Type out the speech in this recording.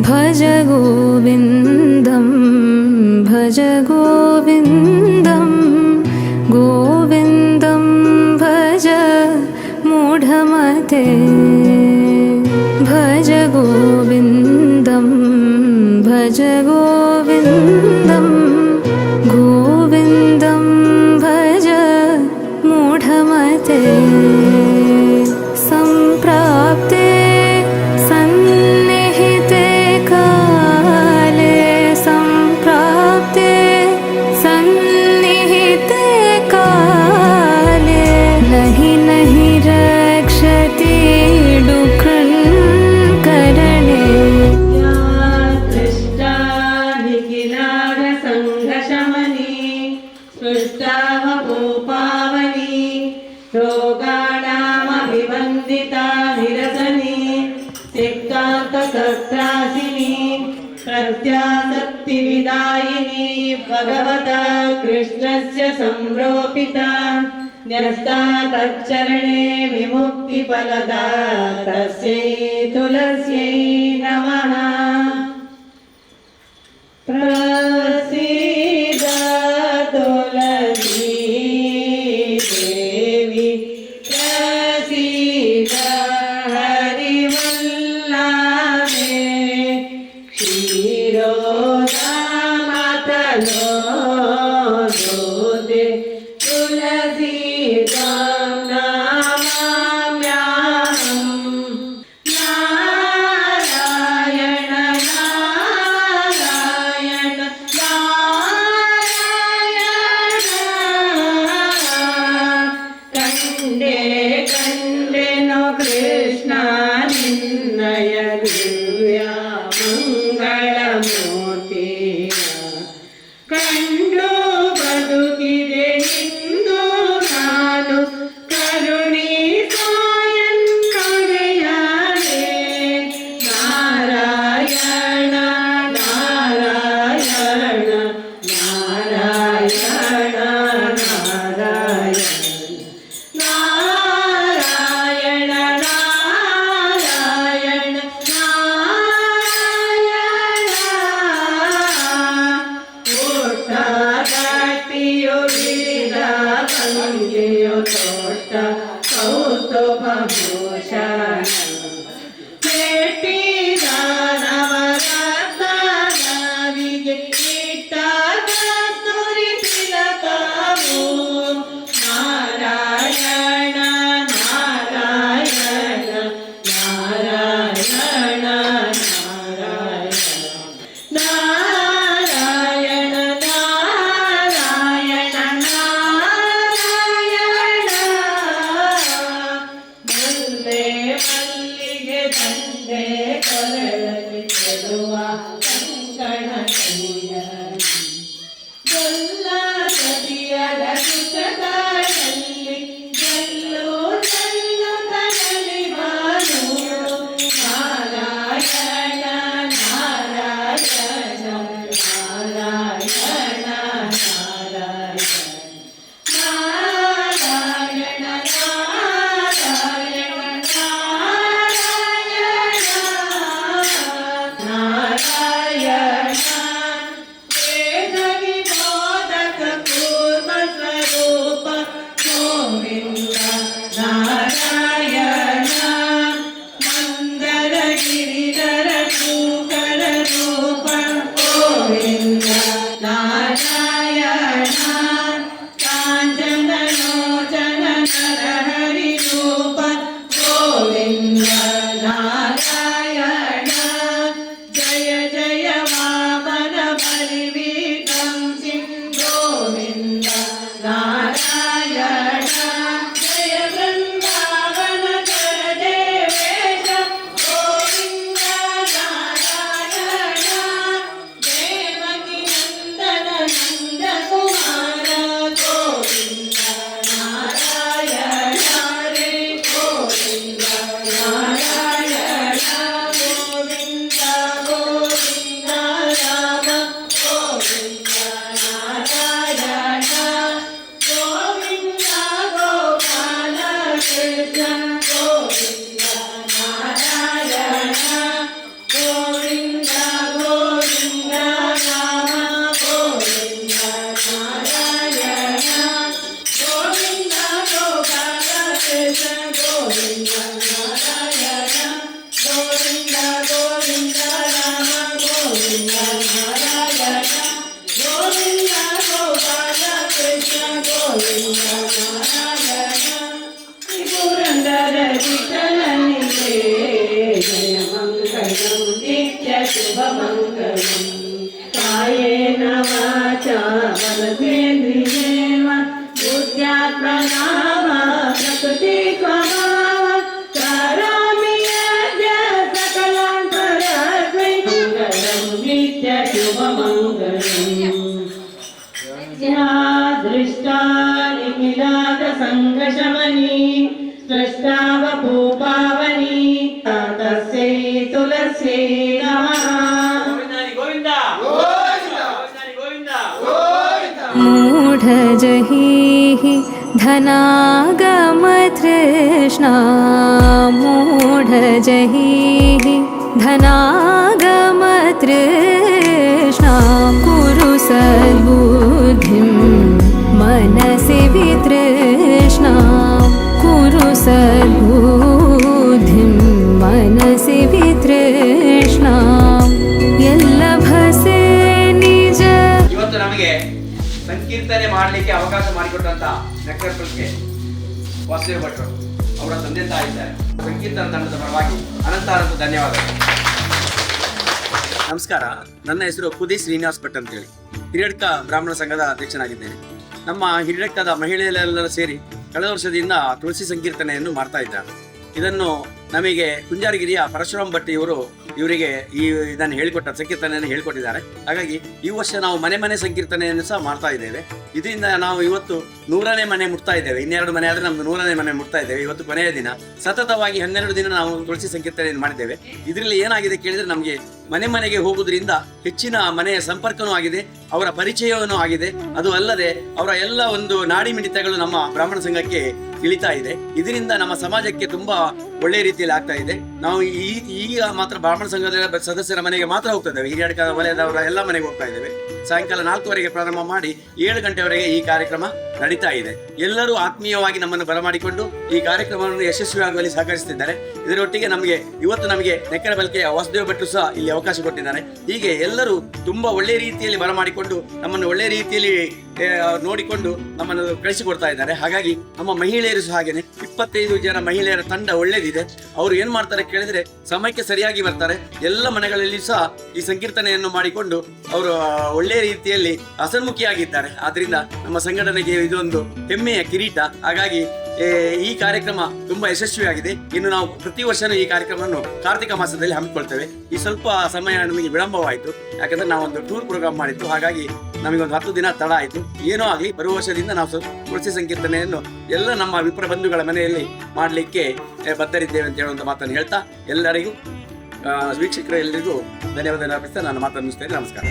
भज गोविन्दं भज गोविन्दं गोविन्दं भज मूढमते भज गोविन्दं भज गोविन्दं गोविन्दं भज मूढमते सम्प्राप्ते सन्निहिते काले सम्प्राप्ते सन्निहिते काले नहि नहि रक्षति डुक्रन् करणे कृष्णा निखिलागसङ्घशमनी सृष्टावभूपावनी रोगाणामभिवन्दिता निरसनी सिक्तान्ततत्रासिनी प्रत्यासक्तिविदायिनी भगवता कृष्णस्य संरोपिता न्यस्ता तच्चरणे विमुक्तिफलदा तस्यै तुलस्यै नमः। प्रसीद तुलसी देवी प्रसीद हरिवल्लभे क्षीरोदामतलो दूते तुलसी त्वां नमाम्यहम्। नारायण नारायण नारायण कंडे कंडेनो कृष्ण निन्नय दिव्य मंगलमूर्ति ಕಂಡು ಬದುಕಿದೆ ನಿಂದು ನಾನು ಕರುಣಿಸಾಯನ್ ಕರೆಯಾರೆ ನಾರಾಯಣ ನಾರಾಯಣ ನಾರಾಯಣ ನಾರಾಯಣ ನಾರಾಯಣ ನಾರಾಯಣ ಗಟ್ಟಿಯೋ ಗಿರಿದ ಭಂಗಿಯೋ ತೋಟ ಕೌಸ್ತುಭಭೂಷಣ ಭೇಟಿದ ನವರತ್ನವಿಗೆ ಇಟ್ಟ ಕಸ್ತೂರಿ ತಿಲಕವು ನಾರಾಯಣ ನಾರಾಯಣ ನಾರಾಯಣ ನಾರಾಯಣ ನಾರಾಯಣ ನಾರಾಯಣ ನಾರಾಯಣ ಮಲ್ಲೆ ಮಲ್ಲಿಗೆ ದಂಡೆ ಕೊರಳಲ್ಲಿ ಚೆಲುವ ಕಂಕಣ ಕೈಯ ಗೊಲ್ಲ ಸತಿಯರ ಸುಖದಲ್ಲಿ ಗೆಲ್ಲು ಚೆಲ್ಲು ತರಲಿ ಬಾನು ನಾರಾಯಣ ನಾರಾಯಣ ನಾರಾಯಣ ನಾರಾಯಣ ನಾರಾಯಣ ನಾರಾಯಣ ನಾರಾಯಣ शुभमङ्गलम् कायेन वाचा मनसेन्द्रियेण बुद्ध्यात्मना वा प्रकृति स्वभावात् करोमि यद्य सकलान्तरात्मै मङ्गलं नित्य शुभमङ्गलम् दृष्टा निखिलादसङ्गशमनी स्रष्टा वपूपावनी तस्यै तुलस्यै नमः मूढजहिः धनागमतृष्णा मूढजहिः धनागमतृष्णा कुरु सद्बुद्धिं मनसि वितृष्णा कुरु सद्बुद्धिं मनसि वितृष्णा यल्लभसे निज ಇವತ್ತು ನಮಗೆ ಸಂಕೀರ್ತನೆ ಮಾಡಲಿಕ್ಕೆ ಅವಕಾಶ ಮಾಡಿಕೊಟ್ಟಂತ ನೆಕ್ಕರಪುರಕ್ಕೆ ವಾಸುದೇವ ಭಟ್ರು ಅವರ ತಂದೆ ತಾಯಿ ಇದ್ದಾರೆ. ಸಂಕೀರ್ತನ ತಂಡದ ಪರವಾಗಿ ಅನಂತ ಧನ್ಯವಾದಗಳು. ನಮಸ್ಕಾರ, ನನ್ನ ಹೆಸರು ಪುದಿ ಶ್ರೀನಿವಾಸ್ ಭಟ್ ಅಂತೇಳಿ ಹಿರಿಯಡ್ಕ ಬ್ರಾಹ್ಮಣ ಸಂಘದ ಅಧ್ಯಕ್ಷನಾಗಿದ್ದೇನೆ. ನಮ್ಮ ಹಿರಿಯಡ್ಕದ ಮಹಿಳೆಯರೆಲ್ಲರೂ ಸೇರಿ ಕಳೆದ ವರ್ಷದಿಂದ ತುಳಸಿ ಸಂಕೀರ್ತನೆಯನ್ನು ಮಾಡ್ತಾ ಇದ್ದಾರೆ. ಇದನ್ನು ನಮಗೆ ಕುಂಜಾರಗಿರಿಯ ಪರಶುರಾಮ್ ಭಟ್ ಇವರಿಗೆ ಇದನ್ನು ಹೇಳಿಕೊಟ್ಟ ಸಂಕೀರ್ತನೆಯನ್ನು ಹೇಳಿಕೊಟ್ಟಿದ್ದಾರೆ. ಹಾಗಾಗಿ ಈ ವರ್ಷ ನಾವು ಮನೆ ಸಂಕೀರ್ತನೆಯನ್ನು ಸಹ ಮಾಡ್ತಾ ಇದ್ದೇವೆ. ಇದರಿಂದ ನಾವು ಇವತ್ತು 100ನೇ ಮನೆ ಮುಟ್ತಾ ಇದ್ದೇವೆ. ಇನ್ನೆರಡು ಮನೆ ಆದರೆ ನಮ್ದು 100ನೇ ಮನೆ ಮುಟ್ತಾ ಇದ್ದೇವೆ. ಇವತ್ತು ಕೊನೆಯ ದಿನ. ಸತತವಾಗಿ 12 ದಿನ ನಾವು ತುಳಸಿ ಸಂಕೀರ್ತನೆಯನ್ನು ಮಾಡಿದ್ದೇವೆ. ಇದರಲ್ಲಿ ಏನಾಗಿದೆ ಕೇಳಿದ್ರೆ, ನಮಗೆ ಮನೆಗೆ ಹೋಗುವುದರಿಂದ ಹೆಚ್ಚಿನ ಮನೆಯ ಸಂಪರ್ಕನೂ ಆಗಿದೆ, ಅವರ ಪರಿಚಯವೂ ಆಗಿದೆ. ಅದು ಅಲ್ಲದೆ ಅವರ ಎಲ್ಲ ಒಂದು ನಾಡಿ ಮಿಡಿತಗಳು ನಮ್ಮ ಬ್ರಾಹ್ಮಣ ಸಂಘಕ್ಕೆ ಇಳಿತಾ ಇದೆ. ಇದರಿಂದ ನಮ್ಮ ಸಮಾಜಕ್ಕೆ ತುಂಬಾ ಒಳ್ಳೆ ರೀತಿಯಲ್ಲಿ ಆಗ್ತಾ ಇದೆ. ನಾವು ಈಗ ಮಾತ್ರ ಬ್ರಾಹ್ಮಣ ಸಂಘದ ಸದಸ್ಯರ ಮನೆಗೆ ಮಾತ್ರ ಹೋಗ್ತಾ ಇದ್ದೇವೆ. ಹಿರಿಯಡ್ಕ ವಲಯದವರ ಎಲ್ಲ ಮನೆಗೆ ಹೋಗ್ತಾ ಇದ್ದೇವೆ. ಸಾಯಂಕಾಲ 4 ಪ್ರಾರಂಭ ಮಾಡಿ 7 ಗಂಟೆವರೆಗೆ ಈ ಕಾರ್ಯಕ್ರಮ ನಡೀತಾ ಇದೆ. ಎಲ್ಲರೂ ಆತ್ಮೀಯವಾಗಿ ನಮ್ಮನ್ನು ಬರಮಾಡಿಕೊಂಡು ಈ ಕಾರ್ಯಕ್ರಮವನ್ನು ಯಶಸ್ವಿಯಾಗುವಲ್ಲಿ ಸಹಕರಿಸುತ್ತಿದ್ದಾರೆ. ಇದರೊಟ್ಟಿಗೆ ಇವತ್ತು ನಮಗೆ ನೆಕ್ಕರಬೆಲ್ಕೆಯ ವಾಸುದೇವ ಭಟ್ರು ಸಹ ಇಲ್ಲಿ ಅವಕಾಶ ಕೊಟ್ಟಿದ್ದಾರೆ. ಹೀಗೆ ಎಲ್ಲರೂ ತುಂಬಾ ಒಳ್ಳೆ ರೀತಿಯಲ್ಲಿ ಬರಮಾಡಿಕೊಂಡು ನಮ್ಮನ್ನು ಒಳ್ಳೆ ರೀತಿಯಲ್ಲಿ ನೋಡಿಕೊಂಡು ನಮ್ಮನ್ನು ಕಳಿಸಿಕೊಡ್ತಾ ಇದ್ದಾರೆ. ಹಾಗಾಗಿ ನಮ್ಮ ಮಹಿಳೆಯರು ಸಹ ಹಾಗೇನೆ 25 ಜನ ಮಹಿಳೆಯರ ತಂಡ ಒಳ್ಳೇದಿದೆ. ಅವರು ಏನ್ ಮಾಡ್ತಾರೆ ಕೇಳಿದ್ರೆ, ಸಮಯಕ್ಕೆ ಸರಿಯಾಗಿ ಬರ್ತಾರೆ. ಎಲ್ಲ ಮನೆಗಳಲ್ಲಿ ಸಹ ಈ ಸಂಕೀರ್ತನೆಯನ್ನು ಮಾಡಿಕೊಂಡು ಅವರು ಒಳ್ಳೆ ರೀತಿಯಲ್ಲಿ ಹಸನ್ಮುಖಿಯಾಗಿದ್ದಾರೆ. ಆದ್ರಿಂದ ನಮ್ಮ ಸಂಘಟನೆಗೆ ಇದೊಂದು ಹೆಮ್ಮೆಯ ಕಿರೀಟ. ಹಾಗಾಗಿ ಈ ಕಾರ್ಯಕ್ರಮ ತುಂಬಾ ಯಶಸ್ವಿಯಾಗಿದೆ. ಇನ್ನು ನಾವು ಪ್ರತಿ ವರ್ಷನೂ ಈ ಕಾರ್ಯಕ್ರಮವನ್ನು ಕಾರ್ತಿಕ ಮಾಸದಲ್ಲಿ ಹಮ್ಮಿಕೊಳ್ತೇವೆ. ಈ ಸ್ವಲ್ಪ ಸಮಯ ನಮಗೆ ವಿಳಂಬವಾಯಿತು, ಯಾಕಂದ್ರೆ ನಾವೊಂದು ಟೂರ್ ಪ್ರೋಗ್ರಾಮ್ ಮಾಡಿದ್ದು. ಹಾಗಾಗಿ ನಮಗೊಂದು 10 ದಿನ ತಡ ಆಯಿತು. ಏನೋ ಆಗಲಿ, ಬರುವ ವರ್ಷದಿಂದ ನಾವು ತುಳಸಿ ಸಂಕೀರ್ತನೆಯನ್ನು ಎಲ್ಲ ನಮ್ಮ ವಿಪ್ರ ಬಂಧುಗಳ ಮನೆಯಲ್ಲಿ ಮಾಡಲಿಕ್ಕೆ ಬದ್ಧರಿದ್ದೇವೆ ಅಂತ ಹೇಳುವಂಥ ಮಾತನ್ನು ಹೇಳ್ತಾ, ಎಲ್ಲರಿಗೂ ವೀಕ್ಷಕರು ಎಲ್ಲರಿಗೂ ಧನ್ಯವಾದ ಅರ್ಪಿಸ್ತಾ ನಾನು ಮಾತನ್ನು ಮುಗಿಸ್ತೇನೆ. ನಮಸ್ಕಾರ.